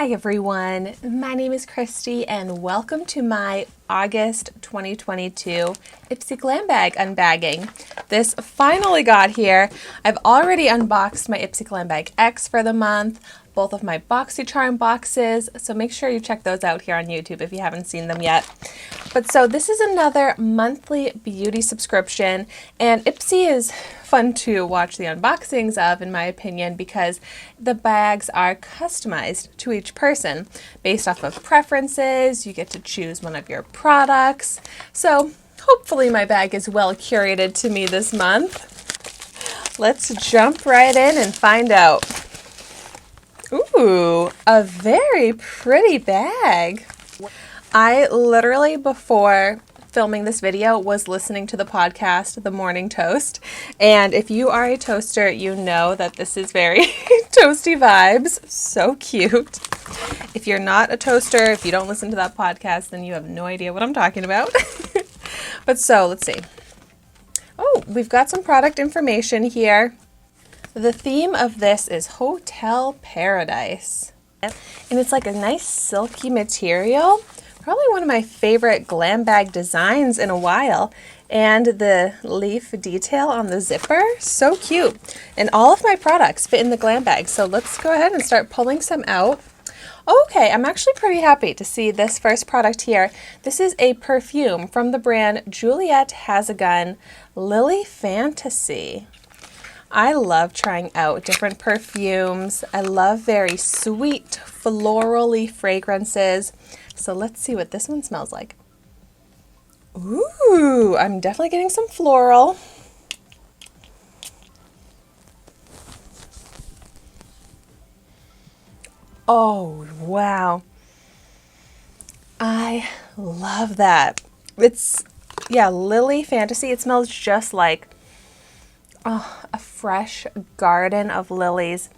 Hi everyone, my name is Christy and welcome to my August 2022 IPSY Glam Bag unbagging. This finally got here. I've already unboxed my IPSY Glam Bag X for the month, both of my BoxyCharm boxes, so make sure you check those out here on YouTube if you haven't seen them yet. But so this is another monthly beauty subscription, and IPSY is fun to watch the unboxings of, in my opinion, because the bags are customized to each person based off of preferences. You get to choose one of your products. So hopefully my bag is well curated to me this month. Let's jump right in and find out. Ooh, a very pretty bag. I literally, before filming this video, was listening to the podcast, The Morning Toast. And if you are a toaster, you know that this is very toasty vibes. So cute. If you're not a toaster, if you don't listen to that podcast, then you have no idea what I'm talking about. But so, let's see. Oh, we've got some product information here. The theme of this is Hotel Paradise. And it's like a nice silky material. Probably one of my favorite glam bag designs in a while. And the leaf detail on the zipper, so cute. And all of my products fit in the glam bag. So let's go ahead and start pulling some out. Okay, I'm actually pretty happy to see this first product here. This is a perfume from the brand Juliet Has a Gun Lily Fantasy. I love trying out different perfumes. I love very sweet, florally fragrances. So let's see what this one smells like. Ooh, I'm definitely getting some floral. Oh, wow. I love that. It's, yeah, Lily Fantasy. It smells just like a fresh garden of lilies.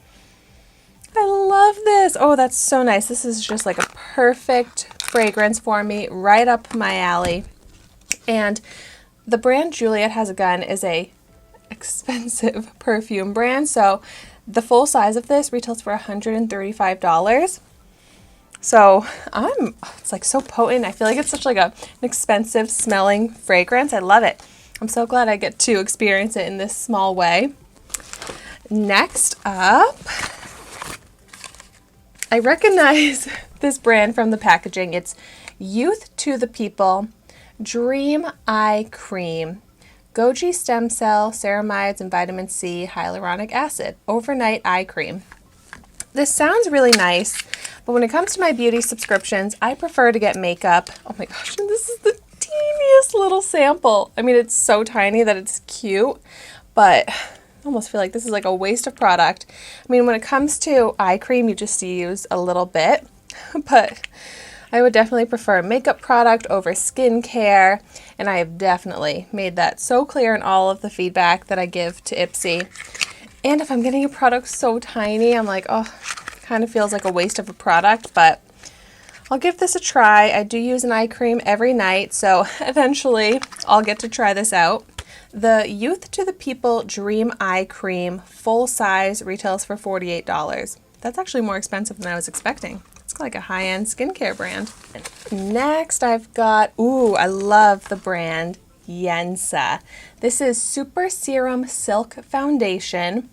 I love this. Oh, that's so nice. This is just like a perfect fragrance for me, right up my alley. And the brand Juliet Has a Gun is a expensive perfume brand. So the full size of this retails for $135. So it's like so potent. I feel like it's such like an expensive smelling fragrance. I love it. I'm so glad I get to experience it in this small way. Next up, I recognize this brand from the packaging. It's Youth to the People Dream Eye Cream. Goji stem cell, ceramides, and vitamin C hyaluronic acid overnight eye cream. This sounds really nice, but when it comes to my beauty subscriptions, I prefer to get makeup. Oh my gosh, and this is the teeniest little sample. I mean, it's so tiny that it's cute, but I almost feel like this is like a waste of product. I mean, when it comes to eye cream, you just use a little bit, but I would definitely prefer makeup product over skincare, and I have definitely made that so clear in all of the feedback that I give to IPSY. And if I'm getting a product so tiny, I'm like, oh, it kind of feels like a waste of a product, but I'll give this a try. I do use an eye cream every night, so eventually I'll get to try this out. The Youth to the People Dream Eye Cream full size retails for $48. That's actually more expensive than I was expecting. It's like a high-end skincare brand. Next I've got, ooh, I love the brand Yensa. This is Super Serum Silk Foundation,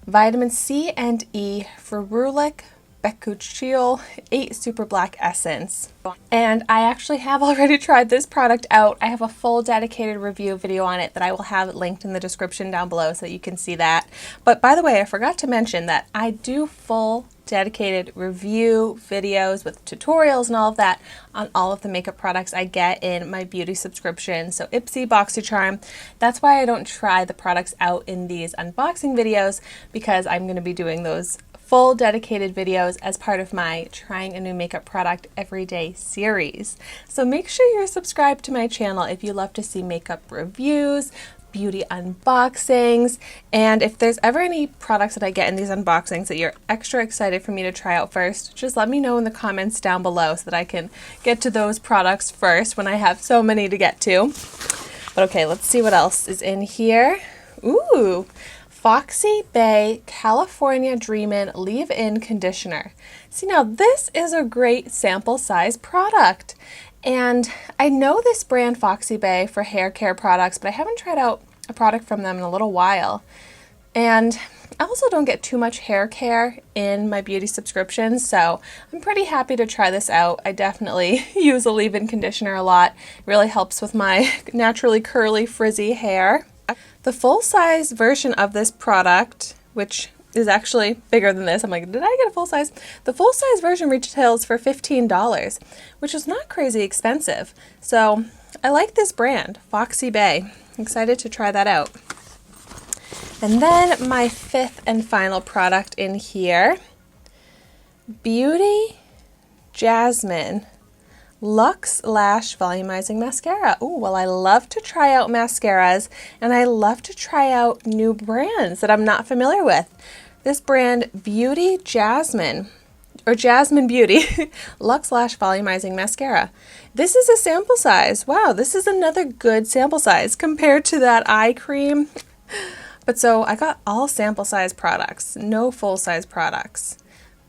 vitamin C and E, ferulic, Becquerel 8 Super Black Essence. And I actually have already tried this product out. I have a full dedicated review video on it that I will have linked in the description down below so that you can see that. But by the way, I forgot to mention that I do full dedicated review videos with tutorials and all of that on all of the makeup products I get in my beauty subscription. So IPSY, BoxyCharm. That's why I don't try the products out in these unboxing videos, because I'm going to be doing those full dedicated videos as part of my trying a new makeup product every day series. So make sure you're subscribed to my channel if you love to see makeup reviews, beauty unboxings, and if there's ever any products that I get in these unboxings that you're extra excited for me to try out first, just let me know in the comments down below so that I can get to those products first when I have so many to get to. But okay, let's see what else is in here. Ooh, Foxy Bay California Dreamin' Leave-In Conditioner. See, now this is a great sample size product. And I know this brand Foxy Bay for hair care products, but I haven't tried out a product from them in a little while. And I also don't get too much hair care in my beauty subscriptions, so I'm pretty happy to try this out. I definitely use a leave-in conditioner a lot. It really helps with my naturally curly, frizzy hair. The full-size version of this product, which is actually bigger than this. I'm like, did I get a full size? The full size version retails for $15, which is not crazy expensive. So I like this brand, Foxy Bay. I'm excited to try that out. And then my fifth and final product in here, Beauty Jasmine Luxe Lash Volumizing Mascara. Oh, well, I love to try out mascaras, and I love to try out new brands that I'm not familiar with. This brand, Beauty Jasmine, or Jasmine Beauty, Luxe Lash Volumizing Mascara. This is a sample size. Wow, this is another good sample size compared to that eye cream. But so I got all sample size products, no full size products.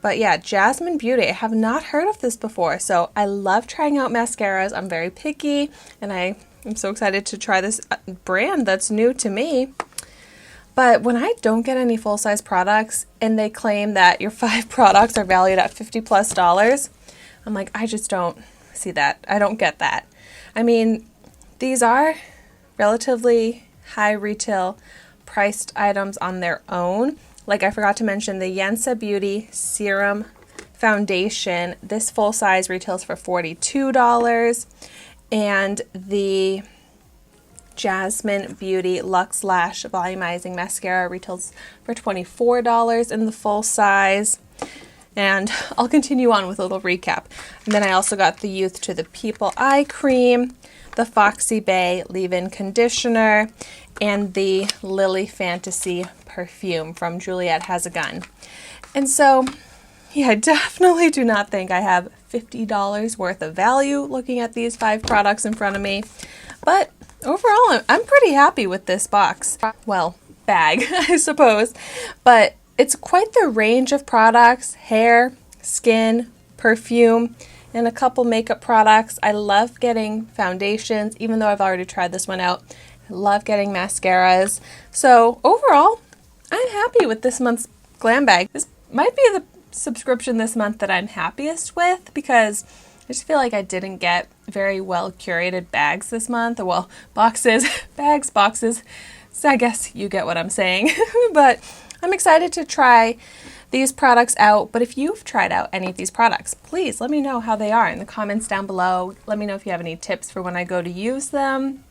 But yeah, Jasmine Beauty, I have not heard of this before, so I love trying out mascaras. I'm very picky, and I am so excited to try this brand that's new to me. But when I don't get any full-size products, and they claim that your 5 products are valued at $50+, I'm like, I just don't see that. I don't get that. I mean, these are relatively high retail priced items on their own. Like I forgot to mention the Yensa Beauty Serum Foundation. This full size retails for $42, and the Jasmine Beauty Luxe Lash Volumizing Mascara retails for $24 in the full size. And I'll continue on with a little recap. And then I also got the Youth to the People Eye Cream, the Foxy Bay Leave-In Conditioner, and the Lily Fantasy Perfume from Juliet Has a Gun. And so, yeah, I definitely do not think I have $50 worth of value looking at these 5 products in front of me. But overall, I'm pretty happy with this box. Well, bag, I suppose. But it's quite the range of products: hair, skin, perfume, and a couple makeup products. I love getting foundations, even though I've already tried this one out. I love getting mascaras. So overall, I'm happy with this month's glam bag. This might be the subscription this month that I'm happiest with, because I just feel like I didn't get very well curated bags this month. Well, boxes, bags, boxes. So I guess you get what I'm saying. But I'm excited to try these products out. But if you've tried out any of these products, please let me know how they are in the comments down below. Let me know if you have any tips for when I go to use them.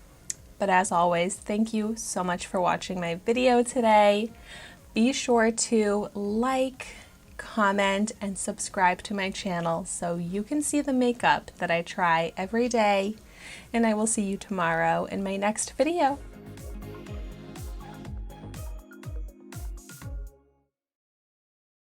But as always, thank you so much for watching my video today. Be sure to like, comment, and subscribe to my channel so you can see the makeup that I try every day. And I will see you tomorrow in my next video.